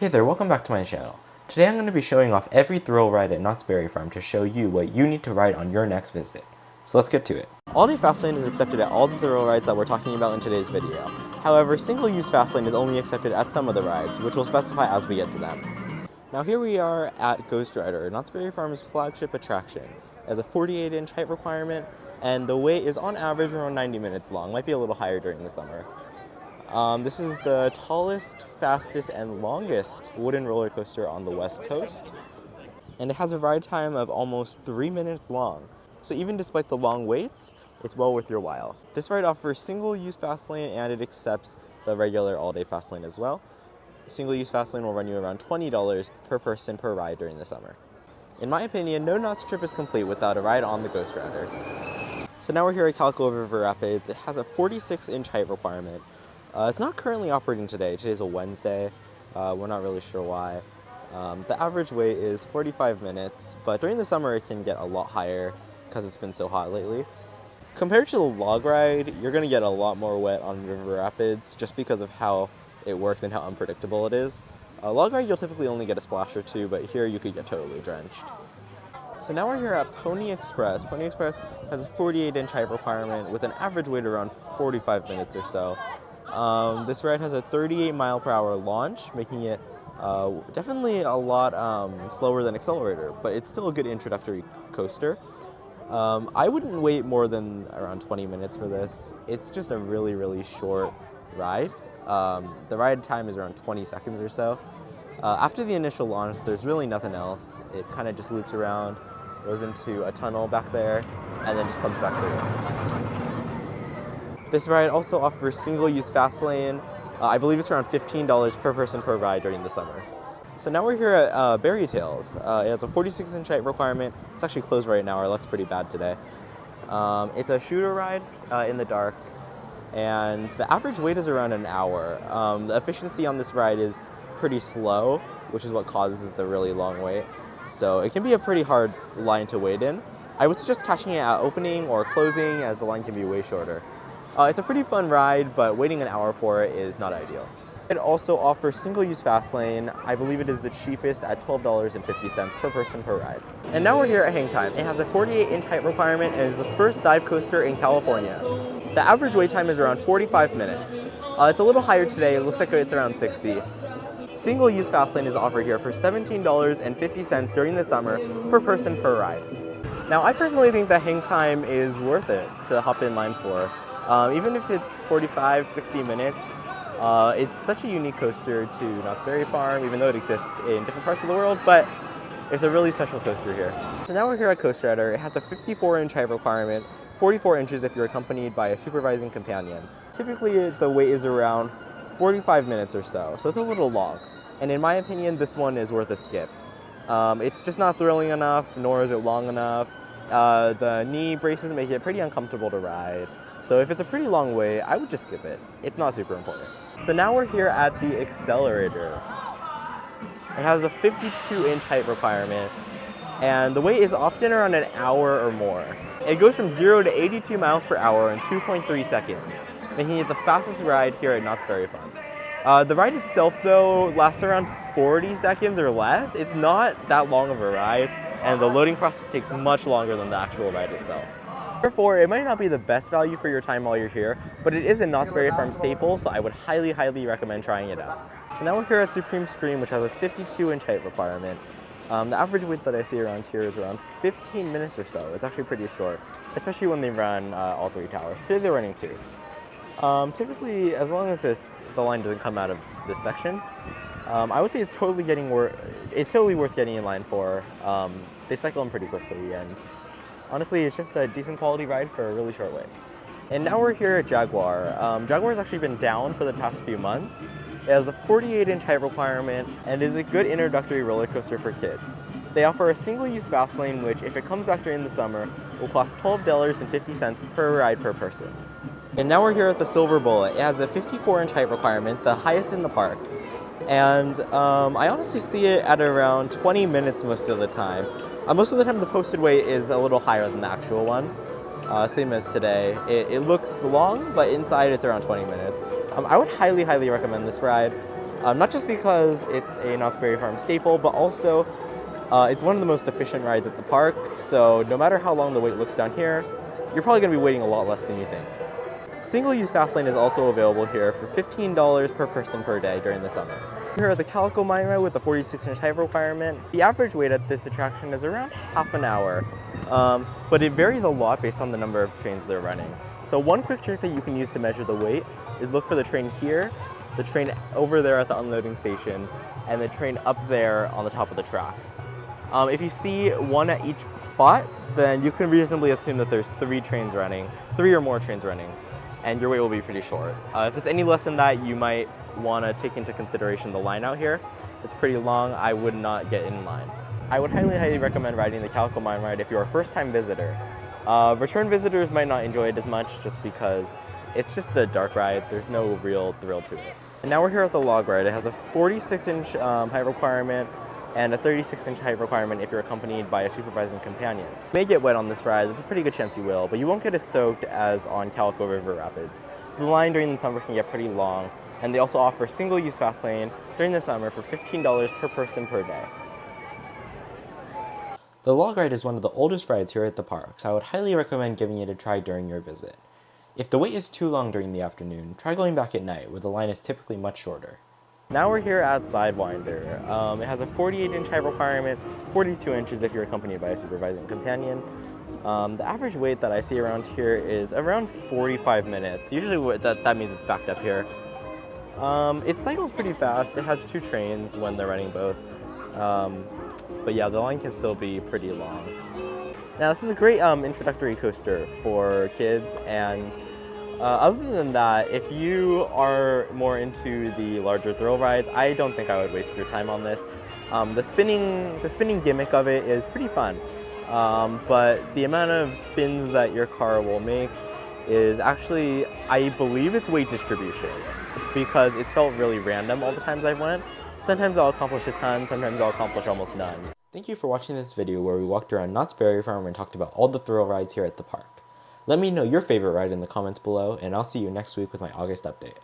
Hey there, welcome back to my channel. Today I'm going to be showing off every thrill ride at Knott's Beary Farm to show you what you need to ride on your next visit. So let's get to it. All-day Fastlane is accepted at all the thrill rides that we're talking about in today's video. However, single-use Fastlane is only accepted at some of the rides, which we'll specify as we get to them. Now here we are at Ghost Rider, Knott's Beary Farm's flagship attraction. It has a 48-inch height requirement, and the wait is on average around 90 minutes long, might be a little higher during the summer. This is the tallest, fastest, and longest wooden roller coaster on the West Coast, and it has a ride time of almost 3 minutes long. So even despite the long waits, it's well worth your while. This ride offers single-use Fastlane, and it accepts the regular all-day Fastlane as well. Single-use Fastlane will run you around $20 per person per ride during the summer. In my opinion, no Knott's trip is complete without a ride on the Ghost Rider. So now we're here at Calico River Rapids. It has a 46-inch height requirement. It's not currently operating today. Today's a Wednesday. We're not really sure why. The average wait is 45 minutes, but during the summer it can get a lot higher because it's been so hot lately. Compared to the log ride, you're going to get a lot more wet on River Rapids just because of how it works and how unpredictable it is. Log ride, you'll typically only get a splash or two, but here you could get totally drenched. So now we're here at Pony Express. Pony Express has a 48-inch height requirement with an average wait around 45 minutes or so. This ride has a 38-mile-per-hour launch, making it definitely a lot slower than Accelerator, but it's still a good introductory coaster. I wouldn't wait more than around 20 minutes for this. It's just a really, really short ride. The ride time is around 20 seconds or so. After the initial launch, there's really nothing else. It kind of just loops around, goes into a tunnel back there, and then just comes back through. This ride also offers single-use Fastlane. I believe it's around $15 per person per ride during the summer. So now we're here at Beary Tales. It has a 46-inch height requirement. It's actually closed right now. Our luck's pretty bad today. It's a shooter ride in the dark, and the average wait is around an hour. The efficiency on this ride is pretty slow, which is what causes the really long wait. So it can be a pretty hard line to wait in. I would suggest catching it at opening or closing, as the line can be way shorter. It's a pretty fun ride, but waiting an hour for it is not ideal. It also offers single-use Fastlane. I believe it is the cheapest at $12.50 per person per ride. And now we're here at Hang Time. It has a 48-inch height requirement and is the first dive coaster in California. The average wait time is around 45 minutes. It's a little higher today. It looks like it's around 60. Single-use Fastlane is offered here for $17.50 during the summer per person per ride. Now, I personally think that Hang Time is worth it to hop in line for. Even if it's 45, 60 minutes, it's such a unique coaster to Knott's Beary Farm, even though it exists in different parts of the world, but it's a really special coaster here. So now we're here at Ghost Rider. It has a 54-inch height requirement, 44 inches if you're accompanied by a supervising companion. Typically, the wait is around 45 minutes or so it's a little long. And in my opinion, this one is worth a skip. It's just not thrilling enough, nor is it long enough. The knee braces make it pretty uncomfortable to ride. So if it's a pretty long wait, I would just skip it. It's not super important. So now we're here at the Accelerator. It has a 52-inch height requirement, and the wait is often around an hour or more. It goes from 0 to 82 miles per hour in 2.3 seconds, making it the fastest ride here at Knott's Beary Farm. The ride itself, though, lasts around 40 seconds or less. It's not that long of a ride, and the loading process takes much longer than the actual ride itself. Therefore, it might not be the best value for your time while you're here, but it is a Knott's Beary Farm staple, so I would highly, highly recommend trying it out. So now we're here at Supreme Scream, which has a 52-inch height requirement. The average wait that I see around here is around 15 minutes or so. It's actually pretty short, especially when they run all 3 towers. Today they're running 2. Typically, as long as the line doesn't come out of this section, I would say it's totally worth getting in line for. They cycle them pretty quickly, and honestly, it's just a decent quality ride for a really short wait. And now we're here at Jaguar. Jaguar has actually been down for the past few months. It has a 48-inch height requirement and is a good introductory roller coaster for kids. They offer a single-use Fastlane, which, if it comes back during the summer, will cost $12.50 per ride per person. And now we're here at the Silver Bullet. It has a 54-inch height requirement, the highest in the park. And I honestly see it at around 20 minutes most of the time. Most of the time the posted wait is a little higher than the actual one, same as today. It looks long, but inside it's around 20 minutes. I would highly, highly recommend this ride. Not just because it's a Knott's Berry Farm staple, but also it's one of the most efficient rides at the park, so no matter how long the wait looks down here, you're probably going to be waiting a lot less than you think. Single-use Fastlane is also available here for $15 per person per day during the summer. Here at the Calico Mine ride with the 46-inch height requirement, the average wait at this attraction is around half an hour, but it varies a lot based on the number of trains they're running. So one quick trick that you can use to measure the wait is look for the train here, the train over there at the unloading station, and the train up there on the top of the tracks. If you see one at each spot, then you can reasonably assume that there's 3 or more trains running, and your wait will be pretty short. If it's any less than that, you might want to take into consideration the line out here. It's pretty long. I would not get in line. I would highly recommend riding the Calico Mine ride if you're a first-time visitor. Return visitors might not enjoy it as much just because it's just a dark ride. There's no real thrill to it. And now we're here at the log ride. It has a 46-inch height requirement and a 36-inch height requirement if you're accompanied by a supervising companion. You may get wet on this ride. There's a pretty good chance you will, but you won't get as soaked as on Calico River Rapids. The line during the summer can get pretty long, and they also offer single-use Fastlane during the summer for $15 per person per day. The log ride is one of the oldest rides here at the park, so I would highly recommend giving it a try during your visit. If the wait is too long during the afternoon, try going back at night, where the line is typically much shorter. Now we're here at Sidewinder. It has a 48-inch height requirement, 42 inches if you're accompanied by a supervising companion. The average wait that I see around here is around 45 minutes. Usually that means it's backed up here. It cycles pretty fast. It has 2 trains when they're running both. But yeah, the line can still be pretty long. Now this is a great introductory coaster for kids, and other than that, if you are more into the larger thrill rides, I don't think I would waste your time on this. The spinning gimmick of it is pretty fun, but the amount of spins that your car will make is actually, I believe it's weight distribution, because it's felt really random all the times I've went. Sometimes I'll accomplish a ton, sometimes I'll accomplish almost none. Thank you for watching this video where we walked around Knott's Berry Farm and talked about all the thrill rides here at the park. Let me know your favorite ride in the comments below, and I'll see you next week with my August update.